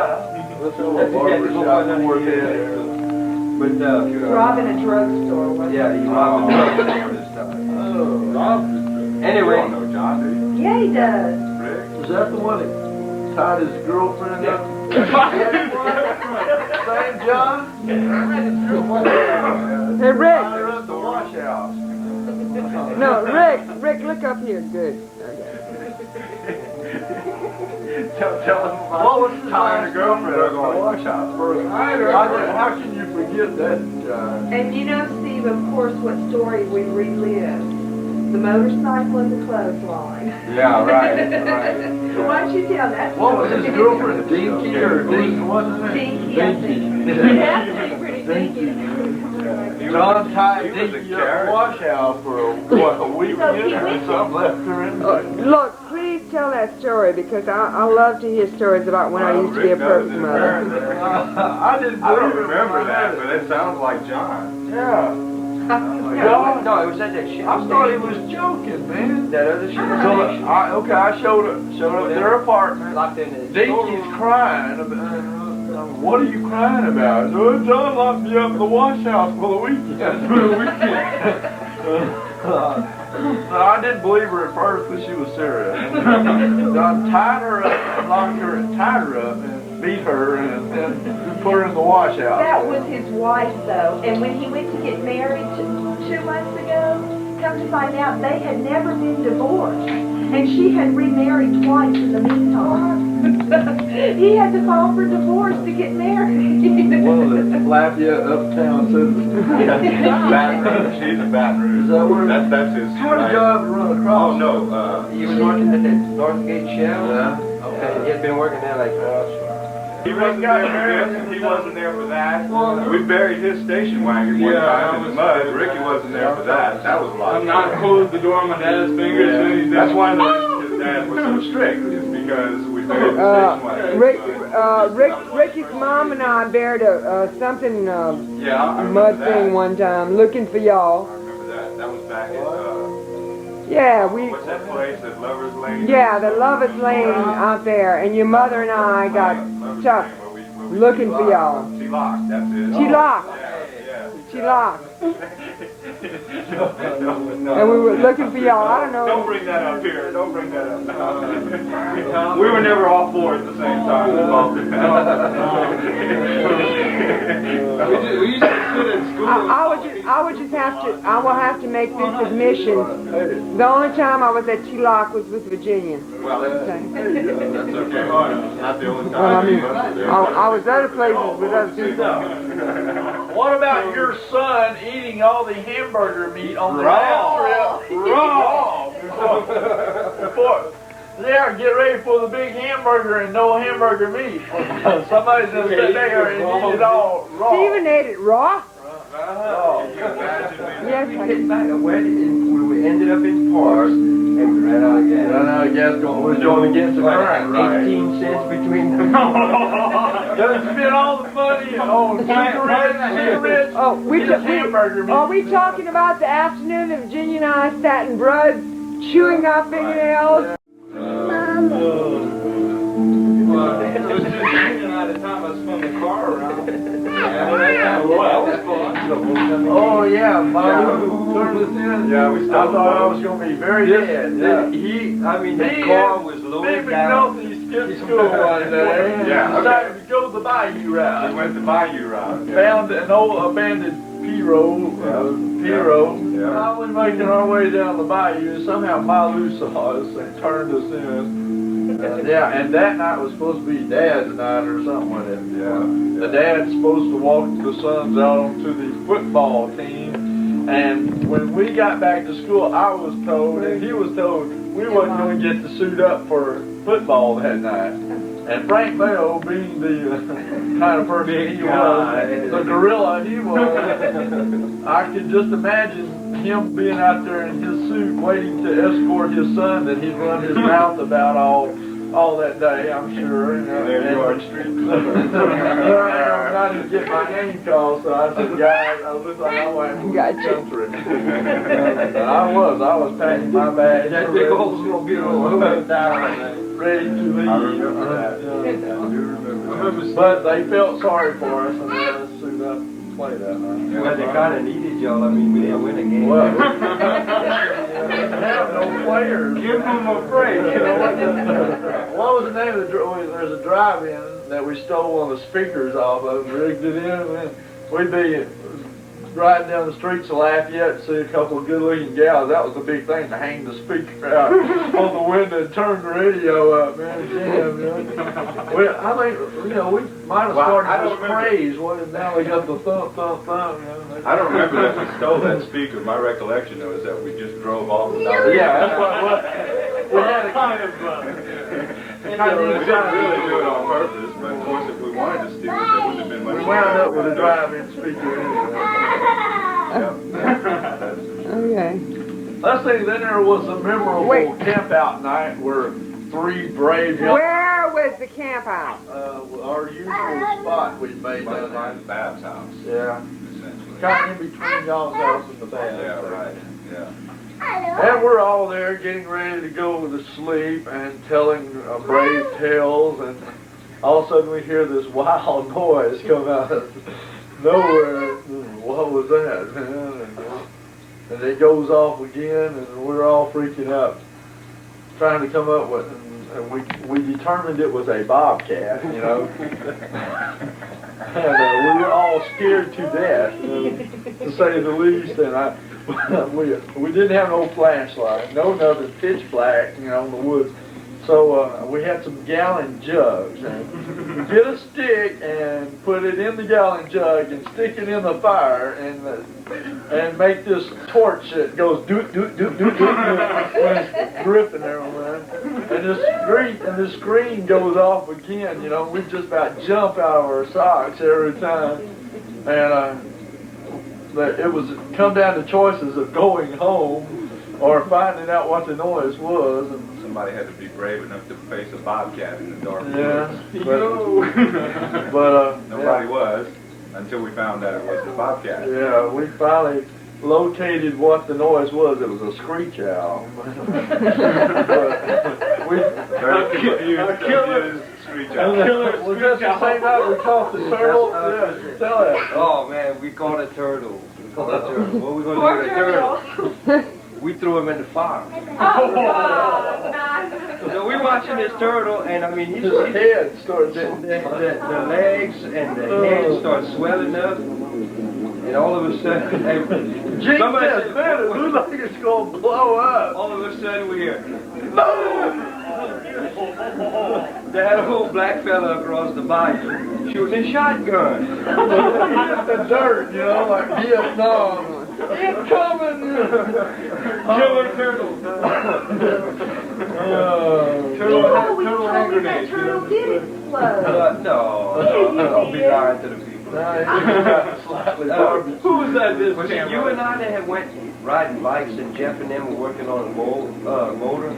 Let's have a barber shop and work there. But, robbing a drugstore, wasn't yeah, he robbed the drugstore and stuff. Oh, robbed it. Anyway. You don't know John, do you? Yeah, he does. Rick? Is that the one that tied his girlfriend up? St. John? Hey, Rick. Tied her up the wash house. No, Rick, look up here. Good. Tell him about tying a girlfriend up the wash house first. How can you forget that, John? And you know, Steve, of course, what story we relived? The motorcycle and the clothesline. Yeah, right. Why don't you tell that What was story? his girlfriend? Dinky or Dinky? What's his name? Dinky, I think. Yeah, it's pretty dinky. John tied Dinky up the wash house for a week So he and went- something left her in there. Look, please tell that story because I love to hear stories about when I used to be a perfect mother. I didn't I don't believe it remember when I that, heard but it. it sounds like John. Yeah. No, it was at that shit. I thought he was joking, man. That other shit. So, I showed up at their apartment. Locked in the Dinky's crying. What are you crying about? Oh, John locked me up in the wash house for the weekend. No, I didn't believe her at first, but she was serious. John tied her up and locked her and tied her up and beat her and then put her in the wash house. That was his wife, though. And when he went to get married 2 months ago, come to find out they had never been divorced. And she had remarried twice in the meantime. He had to file for divorce to get married. One of the Lafayette uptown citizens. Baton Rouge. He's in Baton Rouge. Is that where? That's his. How did y'all ever run across? Oh no. He was working at that Northgate Shell. Yeah. Okay, he had been working there like. He wasn't there for this. He wasn't there for that. We buried his station wagon one time in the mud. Rickie wasn't there for that. That was a lot. I'm not closed the door on my dad's fingers. Yeah. That's why his dad was so strict. Is because we buried the station wagon. Rickie's mom and I buried a something Yeah, I remember mud that. thing one time, looking for y'all. I remember that. That was back at Yeah, what's that place at Lover's Lane? Yeah, the Lovers Lane out there, and your mother and I got stuck looking for y'all. She locked. That's it. She locked. Yeah. She locked. No. And we were looking for y'all. I don't know. Don't bring that up here. Don't bring that up. We were never all four at the same time. We used to sit in school. I will have to make this admission. The only time I was at T-Lock was with Virginia. Well, that's okay. Not the only time. Well, I mean, I was other places with other people. What about your son eating all the hamburger meat on the last trip? Raw! Before, yeah, get ready for the big hamburger and no hamburger meat. Somebody's just sit there and eat it all raw. Stephen ate it raw? Yes, we hit back a wedding and we ended up in Park and we ran out of gas. Ran out of gas going against the current. 18 cents between them. Gotta spend all the money on cigarettes, Oh, hamburger meat. are we talking about the afternoon that Virginia and I sat in Brudd chewing our fingernails? The time I spun the car around. Oh yeah, Mayo turned us in. Yeah, we I stopped. thought I was going to be very dead. That car was Me loaded and down. McNulty skipped school one day. Yeah, okay. Decided to go the bayou We route. went the Bayou route. Found an old abandoned P-road. Yeah. While we making our way down the bayou, somehow Mayo saw us and turned us in. Yeah, and that night was supposed to be Dad's night or something with it. Yeah. The dad's supposed to walk the sons out onto the football team. And when we got back to school, I was told, and he was told, we wasn't going to get to suit up for football that night. And Frank Mayo, being the kind of person he was, the gorilla he was, I could just imagine him being out there in his suit waiting to escort his son that he'd run his mouth about all that day, I'm sure. There you are, street. There I am trying to get my name called, so I said, guys, I look like I went from the country. And I was packing my bag. That big Oldsmobile moving down. Ready to leave. I remember that. I do remember that. But they felt sorry for us and let us suit up and play that night. Well, they kind of needed y'all. I mean, we didn't win a game. Well, we didn't have no players. Give them a break. You know what was the name of the there's a drive-in that we stole one of the speakers off of and rigged it in, and we'd be riding down the streets of Lafayette and see a couple of good-looking gals. That was the big thing, to hang the speaker out on the window and turn the radio up, man. Damn, man. I think, you know, we might have started this craze. Now we got the thump, thump, thump. You know. I don't remember that we stole that speaker. My recollection was that we just drove off without it. Yeah, that's what we had a kind of... We didn't really do it on purpose, but of course if we wanted to steal it, there wouldn't have been much. We wound up with a drive-in speaker anyway. Okay. Let's see, then there was a memorable camp-out night where 3 brave young... Where was the camp out? Our usual spot we made down there. Bab's house. Yeah. Essentially. Kind of in between y'all's house and the band. Yeah, right. Yeah. And we're all there getting ready to go to sleep and telling brave tales, and all of a sudden we hear this wild noise come out of nowhere. What was that, man? And it goes off again, and we're all freaking out, trying to come up with, and we determined it was a bobcat, you know. And we were all scared to death, to say the least, and we didn't have no flashlight, no nothing, pitch black, you know, in the woods. So we had some gallon jugs, and get a stick and put it in the gallon jug and stick it in the fire and make this torch that goes doot doot doot doot doot when it's dripping there, man. And this screen goes off again, you know. We just about jump out of our socks every time, and it was come down to choices of going home or finding out what the noise was. And somebody had to be brave enough to face a bobcat in the dark woods. Yeah, but nobody was until we found out it was the bobcat. Yeah, we finally located what the noise was. It was a screech owl. Very confused screech owl. Was that the same night we caught the turtle? Yeah, tell that. Oh man, we caught a turtle. What are we going to do with a turtle? We threw him in the fire. So we're watching this turtle, and I mean, his head starts, the legs and the head start swelling up, and all of a sudden, somebody said, man, it looks like it's going to blow up. all of a sudden we hear, boom! That old black fella across the bayou shooting a shotgun. The dirt, you know, like Vietnam. It's coming! Killer turtle. Turtle hand grenade. Turtle did explode. No, don't be lying to the people. Who was that this Was it you and I that had went riding bikes and Jeff and them were working on a motor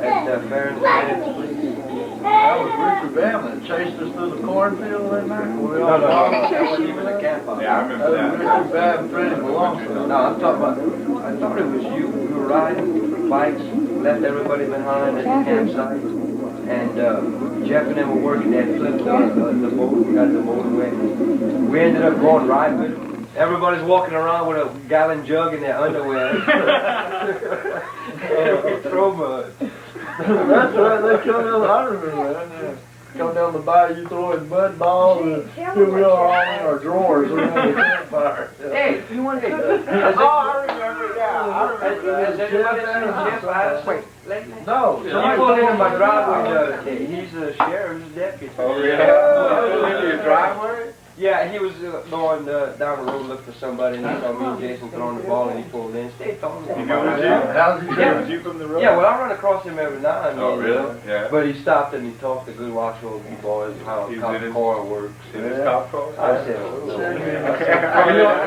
at Fair and That was Richard Bam that chased us through the cornfield that night? No, that wasn't even a campfire. Yeah, I remember that. Richard Bam and Freddie Malone. No, I'm talking about, I thought it was you. We were riding bikes, left everybody behind at the campsite, and Jeff and them were working at flipped the boat, we got the motor wet. We ended up going right with them. Everybody's walking around with a gallon jug in their underwear. And we throw mud. That's right, they come down, I remember that. Yeah. Come down the bayou throwing mud balls, and here we are all in our drawers around the campfire. Yeah. Hey, you want to I remember, yeah. I remember Has anybody seen Jeff Addison lately? No. He pulled into my driveway the other day. He's a sheriff's deputy. Oh, yeah. Into your driveway? Yeah, he was going down the road looking for somebody, and he saw me and Jason throwing the ball, and he pulled in. Stay talking to You him. know what you? How's he Was you from the road? Yeah, well, I run across him every now and then. Oh, really? Yeah. But he stopped and he talked a good watch over you boys, how He a was cop in his- car works. In his cop car? I said,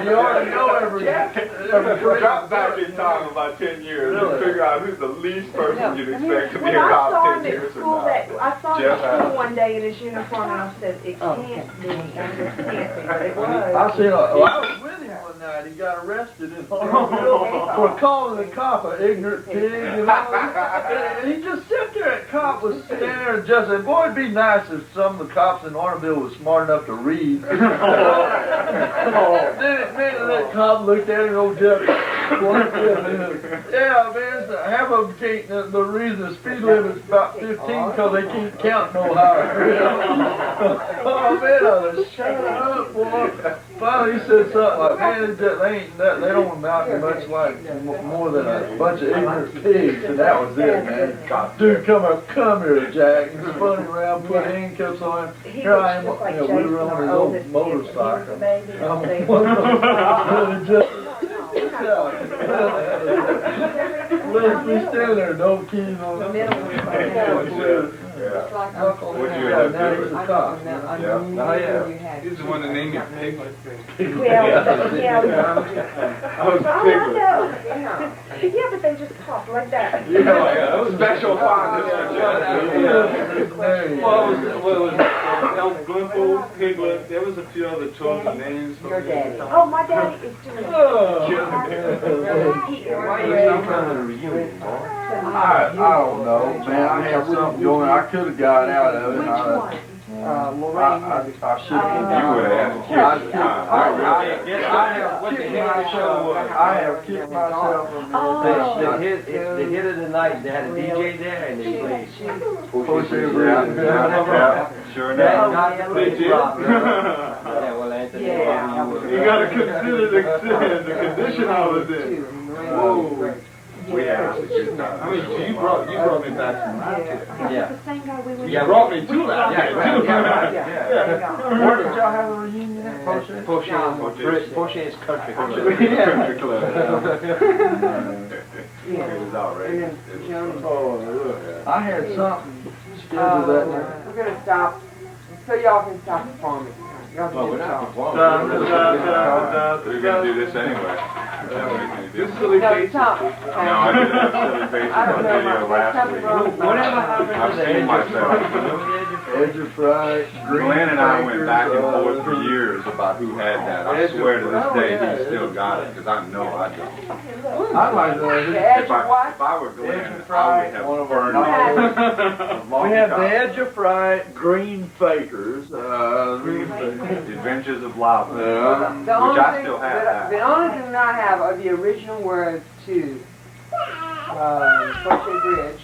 You already know every Drop back in time about 10 years and figure out who's the least person you'd expect to be When a I cop saw 10 him at years from school, now. I saw him Jeff at school one day in his uniform, and I said, it can't be, and it can't be, but it was. I was with him one night. He got arrested in Harville for calling the cop an ignorant pig, you know. And he just sat there. That cop was standing there and just said, "Boy, it'd be nice if some of the cops in Harville was smart enough to read." Then that cop looked at him, old Jeff. Yeah, man, half of them can't. The reason the speed limit's about 15 because they can't count no higher. Oh man, I was shut up, boy. Finally, he said something like, "Man, they don't amount to much like more than a bunch of ignorant pigs," and that was it, man. Dude, come here, Jack. And spun him around, put handcuffs on him. Here I am, we were on his old motorcycle. We still there, no keys on the middle. What'd you end up doing? Oh yeah. He's the one that named you Pig. Yeah, but they just pop like that. Yeah, special fondness for Well, it was Elf Glimple, Piglet. There was a few other children names. Your daddy. Oh, my daddy is doing Why are you not coming to the reunion, boy? I don't know, man. I had something going. I could have got out of it. Which one? Lorraine. I should have. You would have I have kicked myself in the The hit of the night, they had a DJ there and they played. Sure enough. They did. Yeah, well, Anthony. You gotta consider the condition I was in. Whoa. We had a good time. I mean, you brought me back from Rochester. Yeah. The same guy we were. You brought me to that. Where did y'all have a reunion at? Porsche's Country Club. Country club. Yeah. It was outrageous. I had something scheduled that night. We're gonna stop, so y'all can stop performing. Y'all can We're just talk. gonna do this anyway. This silly No, face. Tom. No, I did that silly face I don't on know, video last week. Whatever happened I've to the seen myself. Edge of fried, green Glenn and I went back and fingers, forth for years about who had that. I swear to this day he still got it, because I know I don't. I like The that. edge If of what? I were Edge Glenn, of I would fried, have one of our burned novels. all We have the Edge of Fright, Green Fakers, Green Fakers. The Adventures of Lava. Yeah. The only I thing still have that that. the only thing that I have are the original words to Crochet Bridge.